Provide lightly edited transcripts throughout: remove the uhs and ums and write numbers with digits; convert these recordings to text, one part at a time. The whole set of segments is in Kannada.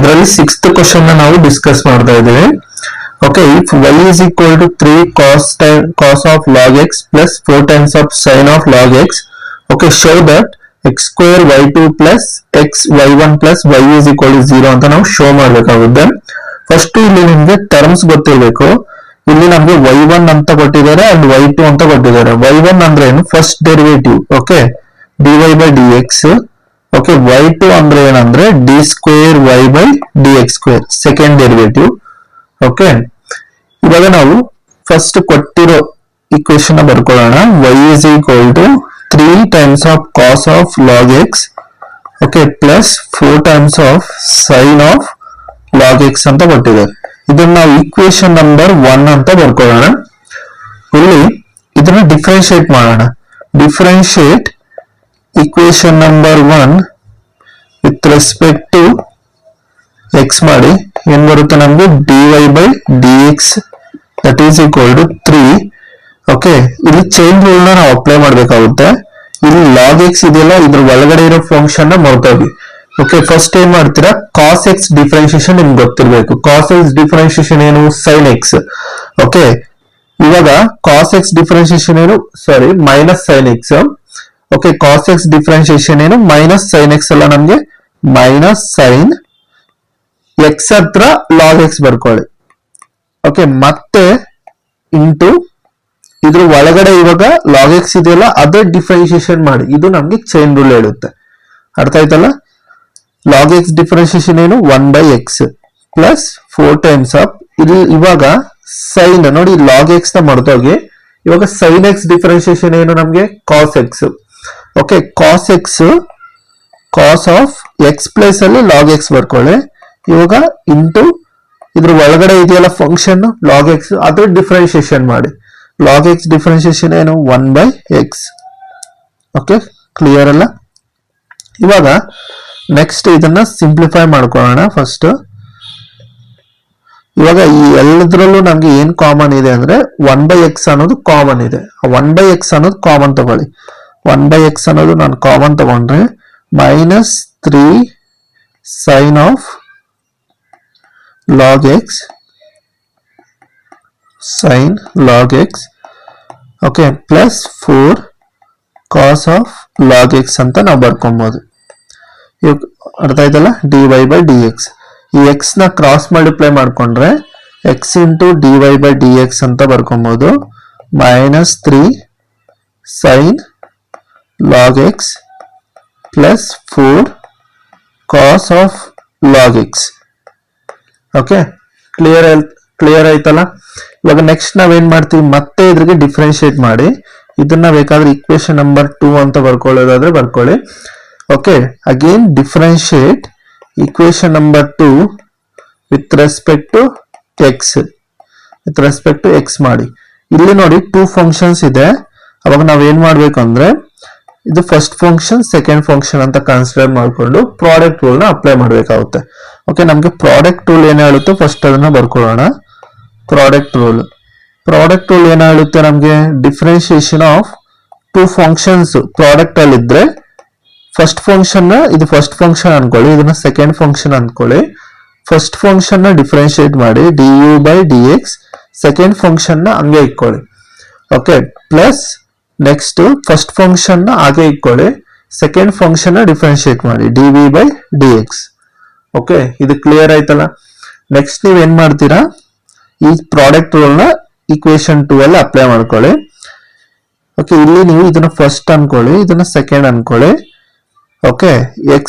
ಅದರಲ್ಲಿ 6th ಕ್ವಶನ್ ನಾವು ಡಿಸ್ಕಸ್ ಮಾಡ್ತಾ ಇದ್ದೇವೆ. Okay, if y is equal to 3 cos of log x plus 4 times of sin of log x, okay, show that x square y2 plus x y1 plus y is equal to 0 ಅಂತ ನಾವು ಶೋ ಮಾಡಬೇಕಾಗುತ್ತೆ. ಫಸ್ಟ್ ಇಲ್ಲಿ ನಿಮಗೆ ಟರ್ಮ್ಸ್ ಗೊತ್ತಿರಬೇಕು. ಇಲ್ಲಿ ನಮಗೆ y1 ಅಂತ ಕೊಟ್ಟಿದ್ದಾರೆ ಅಂಡ್ y2 ಅಂತ ಕೊಟ್ಟಿದ್ದಾರೆ. y1 ಅಂದ್ರೆ ಏನು? First derivative, okay, dy by dx. Okay, y2 ಅಂದ್ರೆ ಏನಂದ್ರೆ d square y by dx square, second derivative. Okay, ಇವಾಗ ನಾವು ಫಸ್ಟ್ ಕೊಟ್ಟಿರೋ equation ಬರ್ಕೊಳ್ಳೋಣ. y is equal to 3 times of cos of log x, okay, plus 4 times of sin of log x ಅಂತ ಕೊಟ್ಟಿದ್ದಾರೆ. ಇದನ್ನ ನಾವು ಇಕ್ವೇಶನ್ ನಂಬರ್ 1 ಅಂತ ಬರ್ಕೊಳ್ಳೋಣ. ಇಲ್ಲಿ ಇದನ್ನ ಡಿಫರೆನ್ಶಿಯೇಟ್ ಮಾಡೋಣ. Differentiate equation number 1 with respect to x ಮಾಡಿ ಏನ್ ಬರುತ್ತೆ ನಮಗೆ dy by dx that is equal to 3. Okay, ಇಲ್ಲಿ ಚೈನ್ ರೂಲ್ ನ ನಾವು ಅಪ್ಲೈ ಮಾಡಬೇಕಾಗುತ್ತೆ. ಇಲ್ಲಿ log x ಇದೆಯಲ್ಲ, ಇದ್ರ ಒಳಗಡೆ ಇರೋ ಫಂಕ್ಷನ್ ನ ಮರ್ತೋಗಿ. ಓಕೆ, ಫಸ್ಟ್ ಏನ್ ಮಾಡ್ತೀರಾ, cos x ಡಿಫರೆನ್ಶಿಯೇಷನ್ ನಿಮ್ಗೆ ಗೊತ್ತಿರಬೇಕು. cos x ಡಿಫರೆನ್ಶಿಯೇಷನ್ ಏನು? sin x. ಓಕೆ, ಇವಾಗ cos x ಡಿಫರೆನ್ಶಿಯೇಷನ್ ಏನು? Sorry, minus sin x. Okay, cos x differentiation ಏನು? ಮೈನಸ್ sin x ಅಲ್ಲ, ನಮ್ಗೆ ಮೈನಸ್ sin x ಹತ್ರ log x ಬರ್ಕೊಳ್ಳಿ. ಓಕೆ, ಮತ್ತೆ ಇಂಟು ಇದ್ರ ಒಳಗಡೆ ಇವಾಗ log x ಇದೆಯಲ್ಲ, ಅದೇ ಡಿಫರೆನ್ಶಿಯೇಷನ್ ಮಾಡಿ. ಇದು ನಮ್ಗೆ ಚೈನ್ ರೂಲ್ ಹೇಳುತ್ತೆ. ಅರ್ಥ ಆಯ್ತಲ್ಲ? log x ಡಿಫರೆನ್ಶಿಯೇಷನ್ ಏನು? 1 by x plus 4 times of ಇಲ್ಲಿ ಇವಾಗ ಸೈನ್ ನೋಡಿ, log x ನ ಮರ್ತೋಗಿ. ಇವಾಗ sin x ಡಿಫರೆನ್ಶಿಯೇಷನ್ ಏನು ನಮ್ಗೆ? cos x. Okay, cos x cos of x place ಅಲ್ಲಿ log x ಬರ್ಕೊಳ್ಳಿ. ಇವಾಗ ಇಂಟು ಇದ್ರ ಒಳಗಡೆ ಇದೆಯಲ್ಲ ಫಂಕ್ಷನ್ log x, ಅದ್ರ ಡಿಫರೆನ್ಶಿಯೇಷನ್ ಮಾಡಿ. log x ಡಿಫರೆನ್ಶಿಯೇಷನ್ ಏನು? 1 by x. ಓಕೆ, ಕ್ಲಿಯರ್ ಅಲ್ಲ? ಇವಾಗ ನೆಕ್ಸ್ಟ್ ಇದನ್ನ ಸಿಂಪ್ಲಿಫೈ ಮಾಡ್ಕೊಳ್ಳೋಣ. ಫಸ್ಟ್ ಇವಾಗ ಈ ಎಲ್ಲದ್ರಲ್ಲೂ ನಮ್ಗೆ ಏನ್ ಕಾಮನ್ ಇದೆ ಅಂದ್ರೆ 1 by x ಅನ್ನೋದು ಕಾಮನ್ ಇದೆ. 1 by x ಅನ್ನೋದು ಕಾಮನ್ ತಗೊಳ್ಳಿ. 1 by x ಅನ್ನೋದು ನಾನು ಕಾಮನ್ ತಗೊಂಡ್ರೆ minus 3 sin of log x sin log x, okay, plus 4 cos of log x ಅಂತ ನಾವು ಬರ್ಕೊಬಹುದು. ಇವಾಗ ಅರ್ಥ ಆಯ್ತಲ್ಲ? dy by dx. ಈ x ನ ಕ್ರಾಸ್ ಮಲ್ಟಿಪ್ಲೈ ಮಾಡ್ಕೊಂಡ್ರೆ x into dy by dx ಅಂತ ಬರ್ಕೊಬಹುದು. Minus 3 sin log x plus 4 cos of log x. Okay, clear ಆಯ್ತಲ್ಲ? ಇವಾಗ ನೆಕ್ಸ್ಟ್ ನಾವೇನ್ ಮಾಡ್ತೀವಿ, ಮತ್ತೆ ಇದ್ರಿಗೆ ಡಿಫರೆನ್ಶಿಯೇಟ್ ಮಾಡಿ. ಇದನ್ನ ಬೇಕಾದ್ರೆ ಇಕ್ವೇಶನ್ ನಂಬರ್ 2 ಅಂತ ಬರ್ಕೊಳ್ಳೋದಾದ್ರೆ ಬರ್ಕೊಳ್ಳಿ. Okay, again differentiate equation number 2 with respect to x ಮಾಡಿ. ಇಲ್ಲಿ ನೋಡಿ 2 ಫಂಕ್ಷನ್ಸ್ ಇದೆ. ಅವಾಗ ನಾವ್ ಏನ್ ಮಾಡ್ಬೇಕು ಅಂದ್ರೆ ಇದು ಫಸ್ಟ್ ಫಂಕ್ಷನ್ ಸೆಕೆಂಡ್ ಫಂಕ್ಷನ್ ಅಂತ ಕನ್ಸಿಡರ್ ಮಾಡ್ಕೊಂಡು ಪ್ರಾಡಕ್ಟ್ ರೂಲ್ ನ ಅಪ್ಲೈ ಮಾಡ್ಬೇಕಾಗುತ್ತೆ. ಓಕೆ, ನಮ್ಗೆ ಪ್ರಾಡಕ್ಟ್ ರೂಲ್ ಏನ್ ಹೇಳುತ್ತೋ ಫಸ್ಟ್ ಅದನ್ನ ಬರ್ಕೊಳ್ಳೋಣ. ಪ್ರಾಡಕ್ಟ್ ರೂಲ್ ಏನ್ ಹೇಳುತ್ತೆ ನಮ್ಗೆ? ಡಿಫರೆನ್ಶಿಯೇಷನ್ ಆಫ್ 2 ಫಂಕ್ಷನ್ಸ್ ಪ್ರಾಡಕ್ಟ್ ಅಲ್ಲಿ ಇದ್ರೆ ಫಸ್ಟ್ ಫಂಕ್ಷನ್ ನ ಇದು ಫಸ್ಟ್ ಫಂಕ್ಷನ್ ಅನ್ಕೊಳ್ಳಿ, ಇದನ್ನ ಸೆಕೆಂಡ್ ಫಂಕ್ಷನ್ ಅನ್ಕೊಳ್ಳಿ. ಫಸ್ಟ್ ಫಂಕ್ಷನ್ ನ ಡಿಫರೆನ್ಶಿಯೇಟ್ ಮಾಡಿ du by dx, second function ನ ಹಂಗೆ ಇಟ್ಕೊಳ್ಳಿ. Okay, plus next first function ನ ಹಾಗೆ ಇಟ್ಕೊಳ್ಳಿ, ಸೆಕೆಂಡ್ ಫಂಕ್ಷನ್ ನ ಡಿಫರೆನ್ಶಿಯೇಟ್ ಮಾಡಿ dv by dx. ಓಕೆ, ಇದು ಕ್ಲಿಯರ್ ಆಯ್ತಲ್ಲ? ನೆಕ್ಸ್ಟ್ ನೀವ್ ಏನ್ ಮಾಡ್ತೀರಾ, ಈ ಪ್ರಾಡಕ್ಟ್ ರೂಲ್ ನ ಇಕ್ವೇಶನ್ 2 ಅಲ್ಲಿ ಅಪ್ಲೈ ಮಾಡ್ಕೊಳ್ಳಿ. ಓಕೆ, ಇಲ್ಲಿ ನೀವು ಇದನ್ನ ಫಸ್ಟ್ ಅನ್ಕೊಳ್ಳಿ, ಇದನ್ನ ಸೆಕೆಂಡ್ ಅನ್ಕೊಳ್ಳಿ. ಓಕೆ, x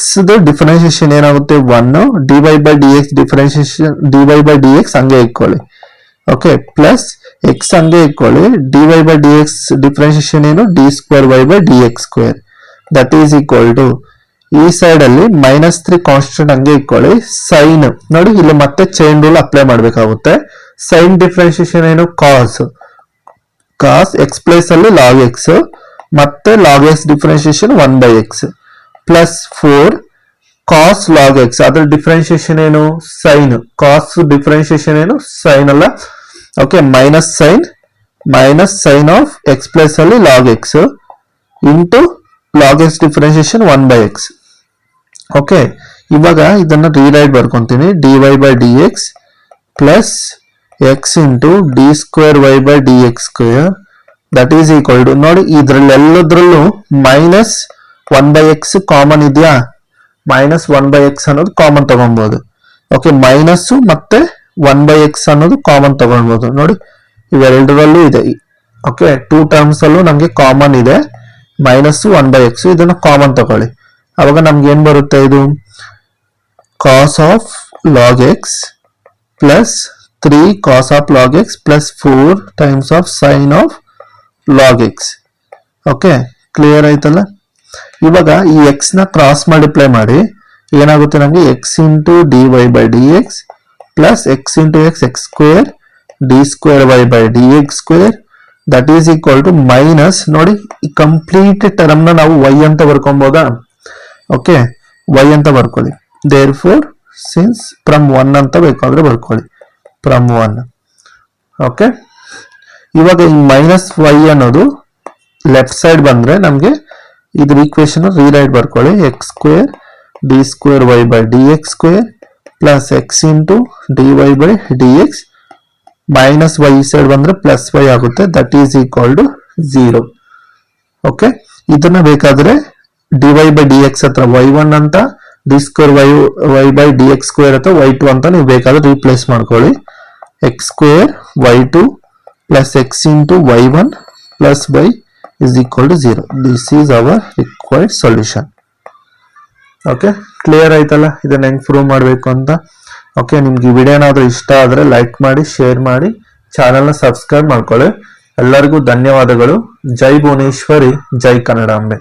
ಡಿಫರೆನ್ಶಿಯೇಷನ್ ಏನಾಗುತ್ತೆ? 1 dy by dx differentiation dy by dx ಹಂಗೆ ಇಟ್ಕೊಳ್ಳಿ. ಓಕೆ, ಪ್ಲಸ್ x ಹಂಗೆ ಇಟ್ಕೊಳ್ಳಿ. dy by dx ಡಿಫರೆನ್ಶಿಯೇಷನ್ ಏನು? d square y by dx square that is equal to ಈ ಸೈಡ್ ಅಲ್ಲಿ ಮೈನಸ್ 3 ಕಾನ್ಸ್ಟೆಂಟ್ ಹಂಗೆ ಇಟ್ಕೊಳ್ಳಿ. ಸೈನ್ ನೋಡಿ, ಇಲ್ಲಿ ಮತ್ತೆ ಚೈನ್ ರೂಲ್ ಅಪ್ಲೈ ಮಾಡ್ಬೇಕಾಗುತ್ತೆ. ಸೈನ್ ಡಿಫರೆನ್ಶಿಯೇಷನ್ ಏನು? ಕಾಸ್ x ಪ್ಲೇಸ್ ಅಲ್ಲಿ log x, ಮತ್ತೆ log x differentiation 1 by x plus 4 cos log x, ಅದ್ರ ಡಿಫರೆನ್ಶಿಯೇಷನ್ ಏನು? ಸೈನ್. ಕಾಸ್ ಡಿಫರೆನ್ಶಿಯೇಷನ್ ಏನು? ಸೈನ್ ಅಲ್ಲ. Okay, minus sine of x plus ಅಲ್ಲಿ log x into log x differentiation 1 by x. Okay, ಇವಾಗ ಇದನ್ನ ರೀರೈಟ್ ಬರ್ಕೊಂತೀನಿ dy by dx plus x into d square y by d x square that is equal to ನೋಡಿ ಇದ್ರಲ್ಲೆಲ್ಲದ್ರಲ್ಲೂ ಮೈನಸ್ 1/x ಕಾಮನ್ ಇದೆಯಾ, ಮೈನಸ್ 1/x ಅನ್ನೋದು ಕಾಮನ್ ತಗೊಬಹುದು. ಓಕೆ, ಮೈನಸ್ ಮತ್ತೆ 1/x ಅನ್ನೋದು ಕಾಮನ್ ತಗೊಳ್ಬಹುದು. ನೋಡಿ ಇವೆರಡರಲ್ಲೂ ಇದೆ. ಓಕೆ, ಟೂ ಟರ್ಮ್ಸ್ ಅಲ್ಲೂ ನಮ್ಗೆ ಕಾಮನ್ ಇದೆ, ಮೈನಸ್ 1/x. ಇದನ್ನ ಕಾಮನ್ ತಗೊಳ್ಳಿ. ಅವಾಗ ನಮ್ಗೆ ಏನ್ ಬರುತ್ತೆ, ಇದು cos of log x plus 3 cos of log x plus 4 times of sin of log x. Okay, clear ಆಯ್ತಲ್ಲ. ಇವಾಗ ಈ x ನ ಕ್ರಾಸ್ ಮಲ್ಟಿಪ್ಲೈ ಮಾಡಿ ಏನಾಗುತ್ತೆ ನಮಗೆ x into d y by d x plus x into x x square d square y by d x square that is equal to minus ನೋಡಿ ಈ ಕಂಪ್ಲೀಟ್ ಟರ್ಮ್ ನ ನಾವು y ಅಂತ ಬರ್ಕೊಬೋದಾ. ಓಕೆ, y ಅಂತ ಬರ್ಕೊಳ್ಳಿ. therefore since from 1 ಅಂತ ಬೇಕಾದ್ರೆ ಬರ್ಕೊಳ್ಳಿ, from 1. ಓಕೆ, ಇವಾಗ ಈ ಮೈನಸ್ y ಅನ್ನೋದು ಲೆಫ್ಟ್ ಸೈಡ್ ಬಂದ್ರೆ ನಮ್ಗೆ ಇದ್ರ ಈಕ್ವೇಶನ್ ರೀರೈಟ್ ಬರ್ಕೊಳ್ಳಿ. X square d square y by d x square plus x into d y by d x minus y side ಬಂದ್ರೆ ಪ್ಲಸ್ ವೈ ಆಗುತ್ತೆ. That is equal to 0. Okay, ಇದನ್ನ ಬೇಕಾದ್ರೆ d y by d x ಹತ್ರ y1 ಅಂತ, d square y by d x square ಅಥವಾ y2 ಅಂತ ನೀವು ಬೇಕಾದ್ರೆ ರೀಪ್ಲೇಸ್ ಮಾಡ್ಕೊಳ್ಳಿ. X square y2 plus x into y1 plus y is equal to 0. This is our required solution. Okay, clear ಆಯ್ತಲ್ಲ ಇದನ್ನ ಹೆಂಗ್ ಪ್ರೂವ್ ಮಾಡಬೇಕು ಅಂತ. ಓಕೆ, ನಿಮ್ಗೆ ಈ ವಿಡಿಯೋ ಏನಾದ್ರೂ ಇಷ್ಟ ಆದ್ರೆ ಲೈಕ್ ಮಾಡಿ, ಶೇರ್ ಮಾಡಿ, ಚಾನೆಲ್ನ ಸಬ್ಸ್ಕ್ರೈಬ್ ಮಾಡ್ಕೊಳ್ಳಿ. ಎಲ್ಲರಿಗೂ ಧನ್ಯವಾದಗಳು. ಜೈ ಭುವನೇಶ್ವರಿ, ಜೈ ಕನ್ನಡಾಂಬೆ.